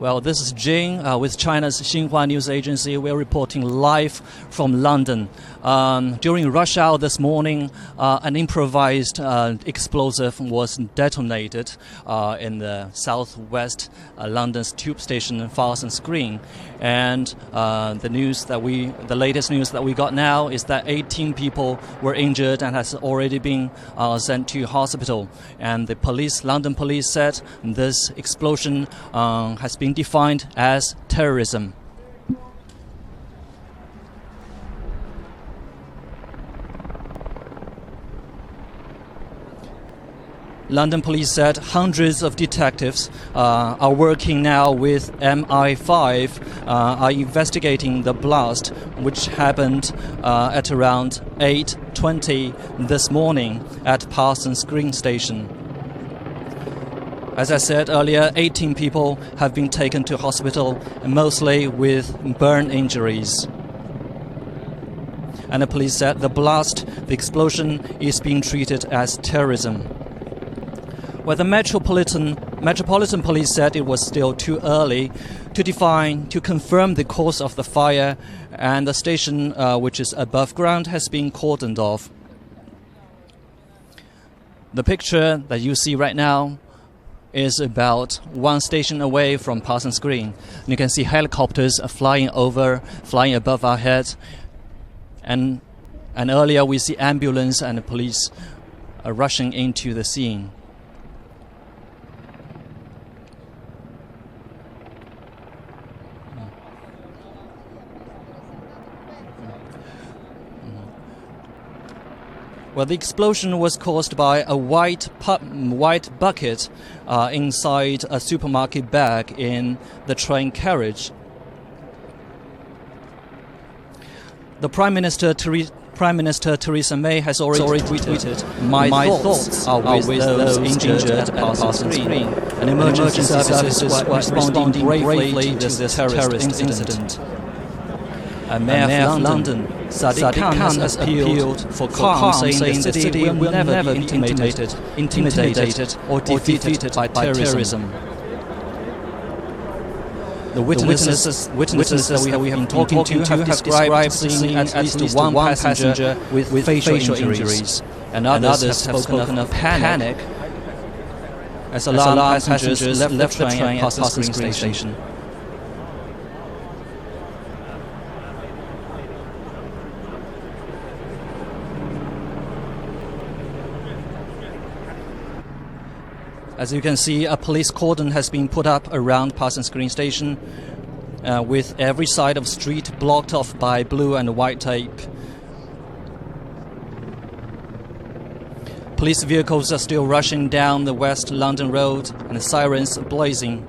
Well, this is Jing with China's Xinhua News Agency. We're reporting live from London. During rush hour this morning, an improvised explosive was detonated in the southwest London's tube station Parsons Green. And the latest news that we got now is that 18 people were injured and has already been sent to hospital. And the London police said this explosion has been defined as terrorism. London police said hundreds of detectives are working now with MI5, are investigating the blast, which happened at around 8:20 this morning at Parsons Green Station. As I said earlier, 18 people have been taken to hospital, mostly with burn injuries. And the police said the explosion is being treated as terrorism. Well, the Metropolitan Police said it was still too early to confirm the cause of the fire, and the station, which is above ground, has been cordoned off. The picture that you see right now is about one station away from Parsons Green. And you can see helicopters flying above our heads, and earlier we see ambulance and the police rushing into the scene. Well, the explosion was caused by a white bucket inside a supermarket bag in the train carriage. The Prime Minister Theresa May has already tweeted, "My thoughts are with those injured at Parsons Green." And emergency services were responding bravely to this terrorist incident. Mayor of London, Sadiq Khan, has appealed for calm, saying the city will never be intimidated or defeated by terrorism. The witnesses that we have been talking to have described seeing at least one passenger with facial injuries, and others have spoken of panic as alarmed passengers left the train at Parsons Green Station. As you can see, a police cordon has been put up around Parsons Green Station, with every side of the street blocked off by blue and white tape. Police vehicles are still rushing down the West London Road and the sirens blazing.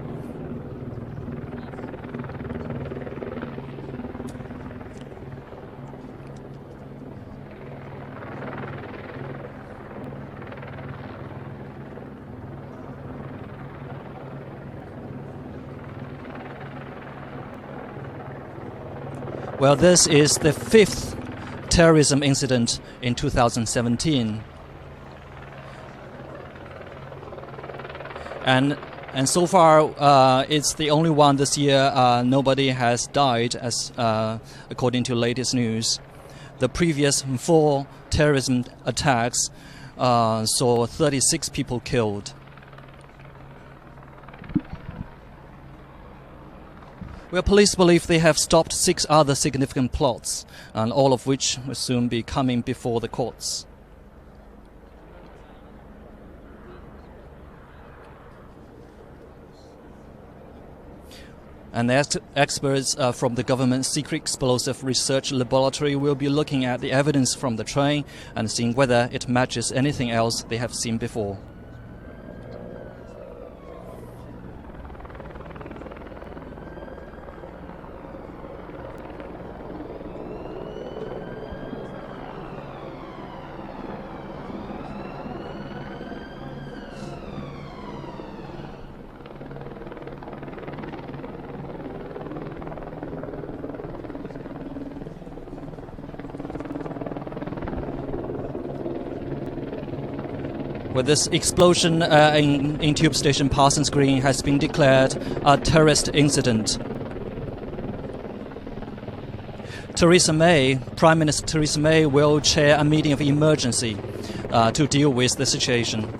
Well, this is the fifth terrorism incident in 2017. And so far, it's the only one this year. Nobody has died, as according to latest news. The previous 4 terrorism attacks saw 36 people killed. Well, police believe they have stopped 6 other significant plots, and all of which will soon be coming before the courts. And experts from the government's secret explosive research laboratory will be looking at the evidence from the train and seeing whether it matches anything else they have seen before. Well, this explosion in Tube Station Parsons Green has been declared a terrorist incident. Prime Minister Theresa May will chair a meeting of emergency to deal with the situation.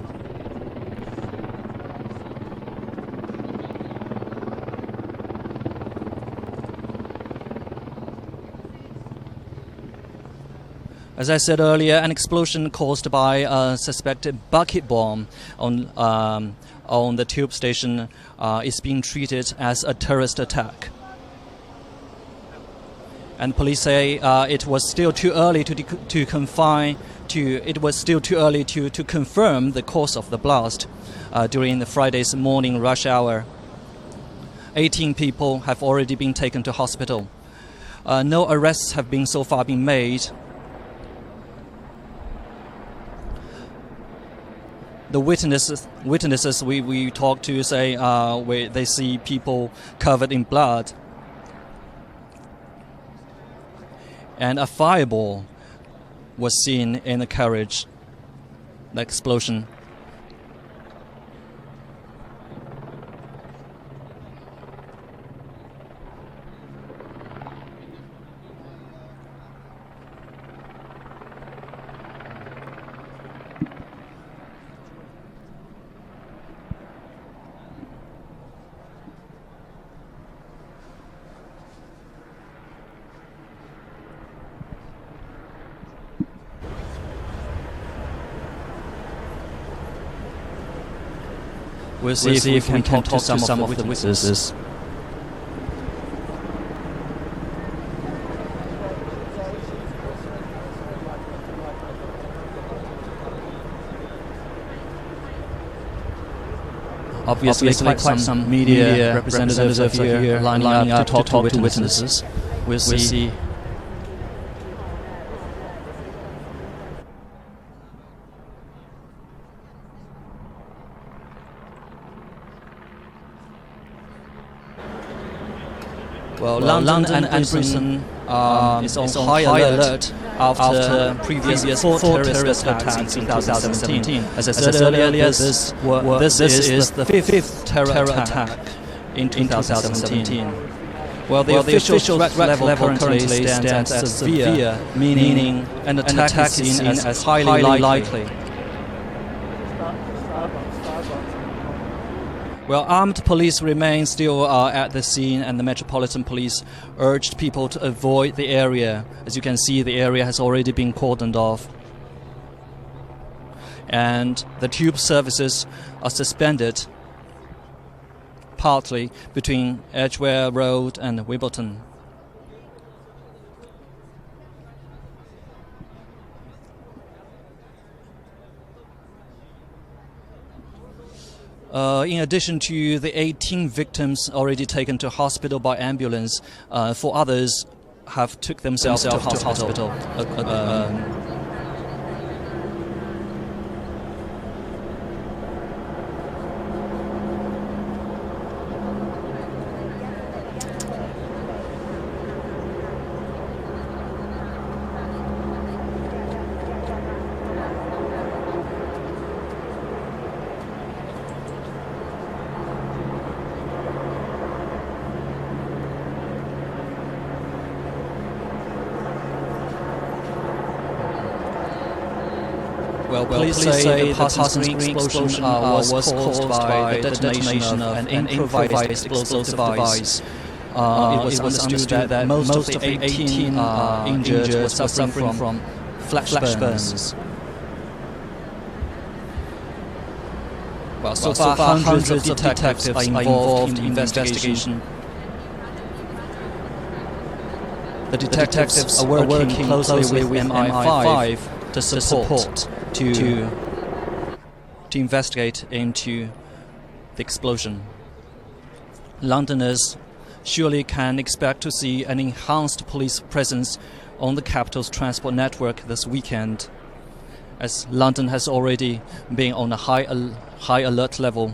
As I said earlier, an explosion caused by a suspected bucket bomb on the tube station is being treated as a terrorist attack. And police say it was still too early to confirm the cause of the blast during the Friday's morning rush hour. 18 people have already been taken to hospital. No arrests have so far been made. The witnesses we talked to say where they see people covered in blood. And a fireball was seen in the carriage, the explosion. We'll see if we can talk to some of the witnesses. Obviously quite some media representatives are here lining up to talk to witnesses. We'll see. Well, London and Britain is on high alert after previous four terrorist attacks in 2017. As I said earlier, this is the fifth terror attack in 2017. Well, the official threat level currently stands at severe, meaning an attack is seen as highly likely. Well, armed police remain still at the scene, and the Metropolitan Police urged people to avoid the area. As you can see, the area has already been cordoned off. And the tube services are suspended partly between Edgware Road and Wimbledon. In addition to the 18 victims already taken to hospital by ambulance, 4 others have took themselves to hospital. Well, police say the Parsons Green explosion was caused by the detonation of an improvised explosive device. It was understood that most of the 18 injured were suffering from flash burns. Well, so far hundreds of detectives are involved in the investigation. The detectives are working closely with MI5 to support to investigate into the explosion. Londoners surely can expect to see an enhanced police presence on the capital's transport network this weekend, as London has already been on a high alert level.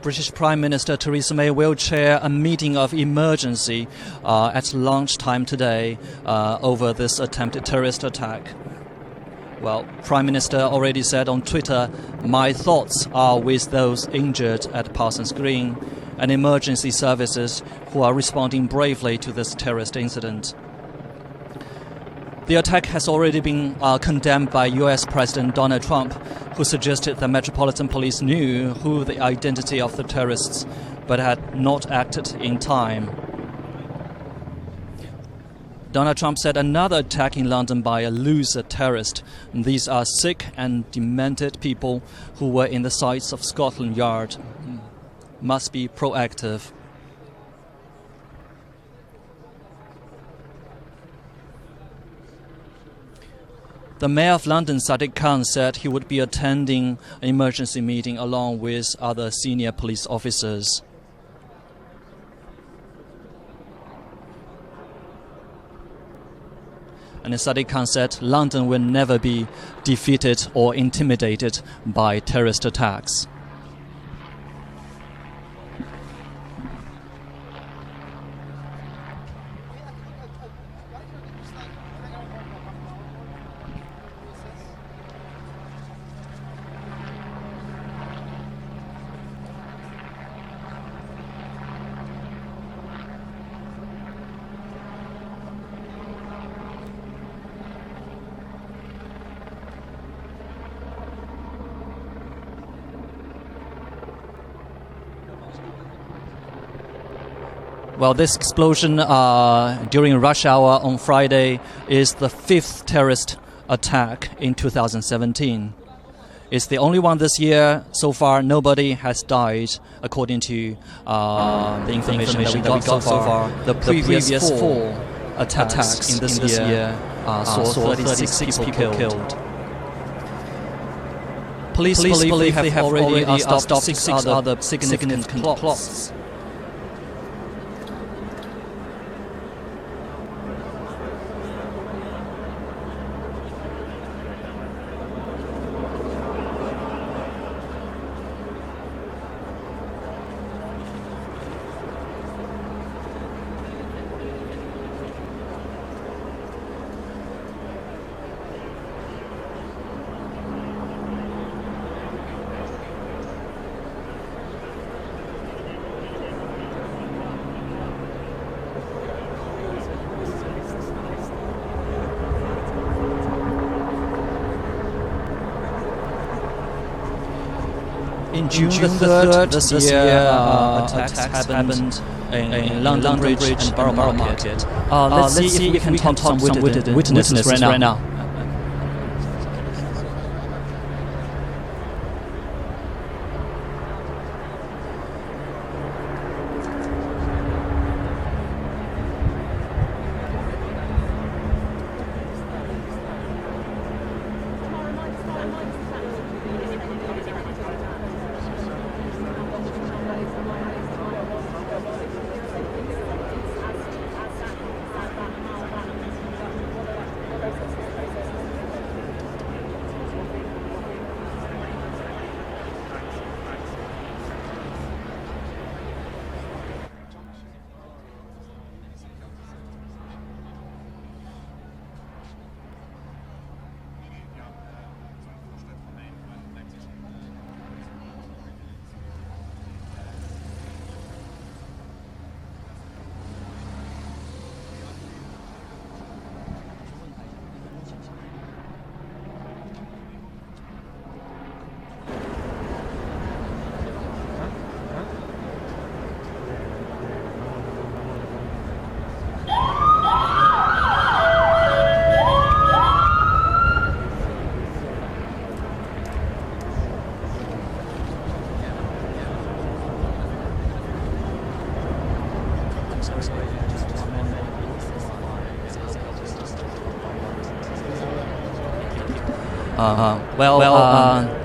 British Prime Minister Theresa May will chair a meeting of emergency at lunchtime today over this attempted terrorist attack. Well, Prime Minister already said on Twitter, "My thoughts are with those injured at Parsons Green and emergency services who are responding bravely to this terrorist incident." The attack has already been condemned by US President Donald Trump, who suggested the Metropolitan Police knew who the identity of the terrorists, but had not acted in time. Donald Trump said another attack in London by a loser terrorist. These are sick and demented people who were in the sights of Scotland Yard. Must be proactive. The Mayor of London, Sadiq Khan, said he would be attending an emergency meeting along with other senior police officers. And Sadiq Khan said London will never be defeated or intimidated by terrorist attacks. Well, this explosion during rush hour on Friday is the 5th terrorist attack in 2017. It's the only one this year. So far, nobody has died, according to the information that we got so far. The previous four attacks in this year saw 36 people killed. Police believe they have already stopped 6 other significant plots. In June the 3rd this year, attacks happened in London Bridge and Borough Market. Let's see if we can talk to some witnesses right now.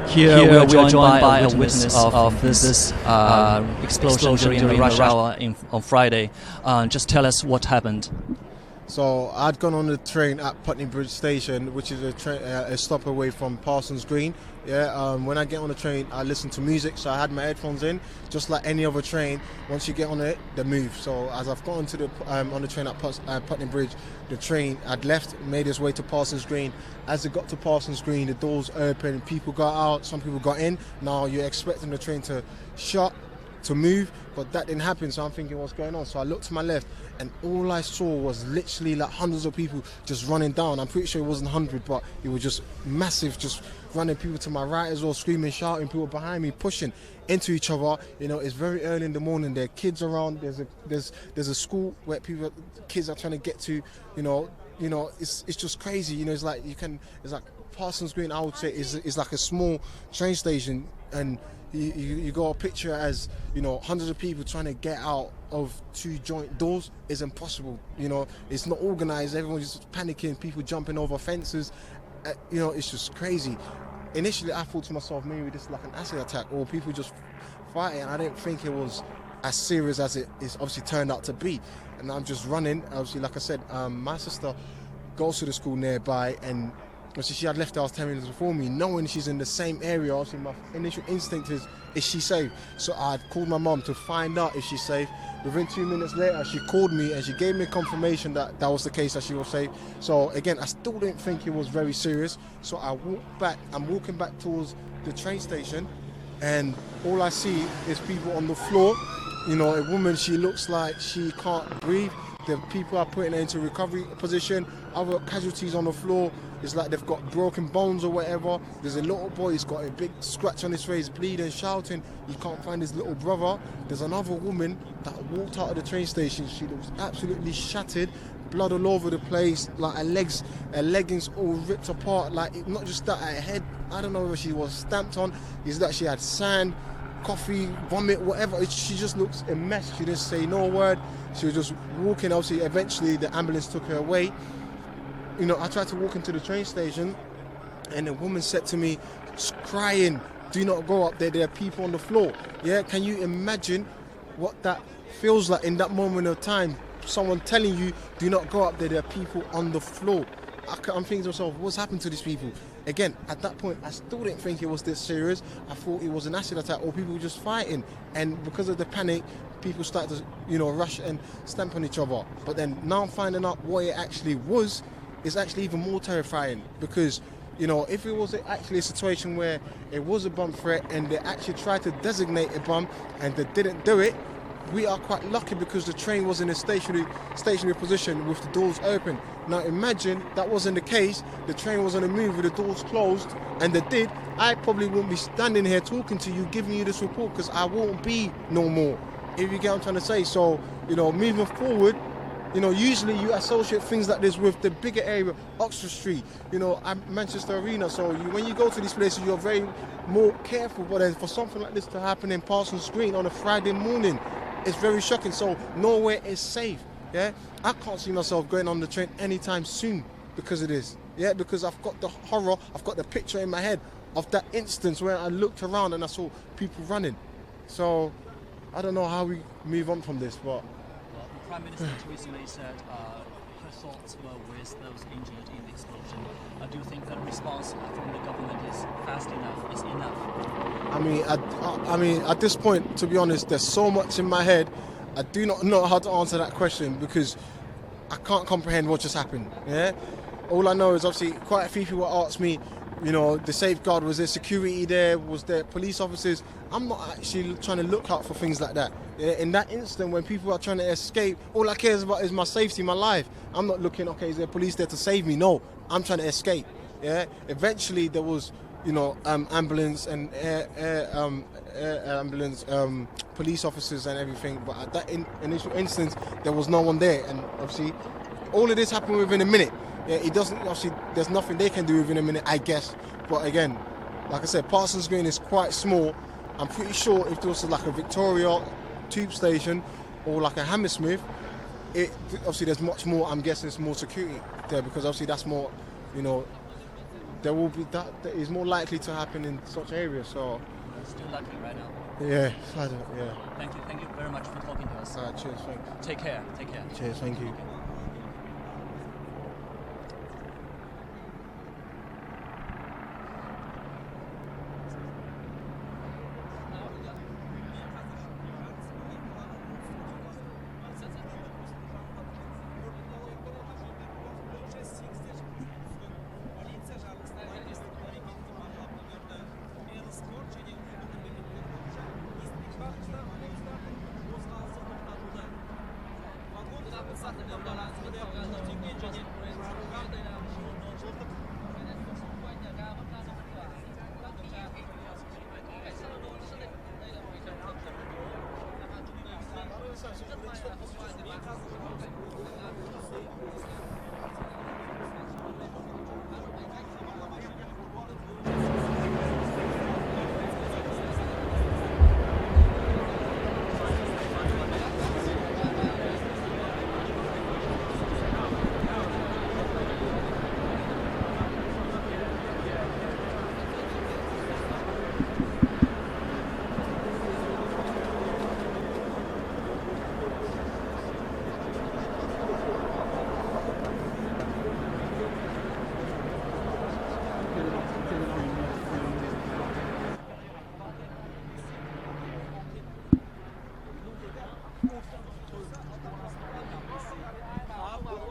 Here we are joined by a witness of this explosion during the rush hour on Friday. Just tell us what happened. So I'd gone on the train at Putney Bridge Station, which is a stop away from Parsons Green. Yeah, when I get on the train, I listen to music, so I had my headphones in, just like any other train. Once you get on it, they move. So as I've got onto the on the train at Putney Bridge, the train had left, made its way to Parsons Green. As it got to Parsons Green, the doors opened, people got out, some people got in. Now you're expecting the train to shut, to move, but that didn't happen. So I'm thinking, what's going on? So I looked to my left, and all I saw was literally like hundreds of people just running down. I'm pretty sure it wasn't 100, but it was just massive, just running, people to my right as well, screaming, shouting, people behind me pushing into each other. You know, it's very early in the morning. There are kids around. There's a school where kids are trying to get to. You know, it's just crazy. You know, it's like Parsons Green, I would say, is like a small train station, and you got a picture as, you know, hundreds of people trying to get out of two joint doors is impossible. You know, it's not organized. Everyone's just panicking, people jumping over fences. You know, it's just crazy. Initially, I thought to myself, maybe this is like an acid attack or people just fighting. I didn't think it was as serious as it is obviously turned out to be. And I'm just running. Obviously, like I said, my sister goes to the school nearby, and she had left the house 10 minutes before me, knowing she's in the same area. Obviously, my initial instinct is she safe? So I called my mum to find out if she's safe. Within 2 minutes later, she called me and she gave me confirmation that that was the case, that she was safe. So again, I still didn't think it was very serious. So I walked back. I'm walking back towards the train station, and all I see is people on the floor. You know, a woman, she looks like she can't breathe. The people are putting her into recovery position. Other casualties on the floor. It's like they've got broken bones or whatever. There's a little boy, he's got a big scratch on his face, bleeding, shouting. He can't find his little brother. There's another woman that walked out of the train station. She looks absolutely shattered, blood all over the place, like her leggings all ripped apart. Like, not just that, her head, I don't know whether she was stamped on. Is that she had sand, coffee, vomit, whatever. She just looks a mess. She didn't say no word. She was just walking. Obviously, eventually the ambulance took her away. You know, I tried to walk into the train station, and a woman said to me, crying, "Do not go up there. There are people on the floor." Yeah, can you imagine what that feels like in that moment of time? Someone telling you, "Do not go up there. There are people on the floor." I'm thinking to myself, what's happened to these people? Again, at that point, I still didn't think it was this serious. I thought it was an acid attack or people were just fighting. And because of the panic, people started to, you know, rush and stamp on each other. But then now finding out what it actually was, is actually even more terrifying, because, you know, if it was actually a situation where it was a bomb threat and they actually tried to designate a bomb and they didn't do it, we are quite lucky because the train was in a stationary position with the doors open. Now imagine that wasn't the case, the train was on the move with the doors closed, and they did, I probably wouldn't be standing here talking to you, giving you this report, because I won't be no more, if you get what I'm trying to say. So, you know, moving forward, you know, usually you associate things like this with the bigger area, Oxford Street, you know, Manchester Arena. So when you go to these places, you're very more careful. But then for something like this to happen in Parsons Green on a Friday morning, it's very shocking. So nowhere is safe. Yeah, I can't see myself going on the train anytime soon because of this. Yeah, because I've got the horror, I've got the picture in my head of that instance where I looked around and I saw people running. So I don't know how we move on from this, but. Prime Minister Theresa May said her thoughts were with those injured in the explosion. Do you think that response from the government is fast enough, is enough? I mean, at this point, to be honest, there's so much in my head. I do not know how to answer that question because I can't comprehend what just happened. Yeah, all I know is obviously quite a few people asked me, you know, the safeguard, was there security there, was there police officers? I'm not actually trying to look out for things like that. Yeah, in that instant when people are trying to escape, all I care about is my safety, my life. I'm not looking, okay, is there police there to save me? No, I'm trying to escape. Yeah, eventually there was, you know, ambulance and ambulance, police officers and everything, but at that initial instance there was no one there, and obviously all of this happened within a minute. Yeah, it doesn't, obviously there's nothing they can do within a minute, I guess. But again, like I said, Parsons Green is quite small. I'm pretty sure if there was like a Victoria tube station or like a Hammersmith, obviously there's much more, I'm guessing it's more security there, because obviously that's more, you know, there will be that is more likely to happen in such areas. So still lucky right now. Yeah, Thank you very much for talking to us. Cheers, thank you. Take care. Cheers, thank you.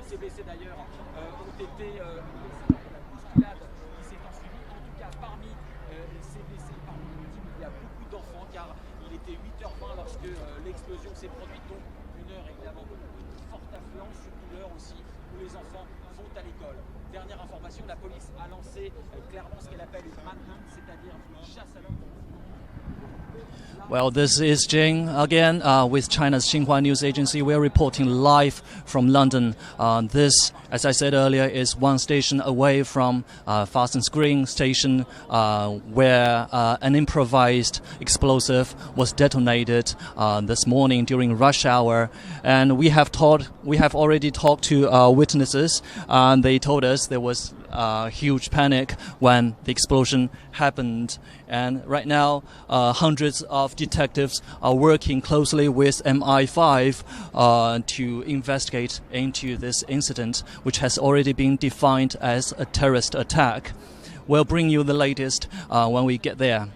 Ces blessés d'ailleurs ont été bousculade qui s'est ensuivie. En tout cas, parmi ces blessés, parmi les victimes, il y a beaucoup d'enfants car il était 8h20 lorsque l'explosion s'est produite. Donc une heure évidemment de forte affluence, surtout l'heure aussi où les enfants vont à l'école. Dernière information, la police a lancé clairement ce qu'elle appelle une manhunt, c'est-à-dire une chasse à l'homme. Well, this is Jing again with China's Xinhua News Agency. We are reporting live from London. This, as I said earlier, is one station away from Fasten's Green station where an improvised explosive was detonated this morning during rush hour. And we have already talked to witnesses, and they told us there was huge panic when the explosion happened. And right now, hundreds of detectives are working closely with MI5 to investigate into this incident, which has already been defined as a terrorist attack. We'll bring you the latest when we get there.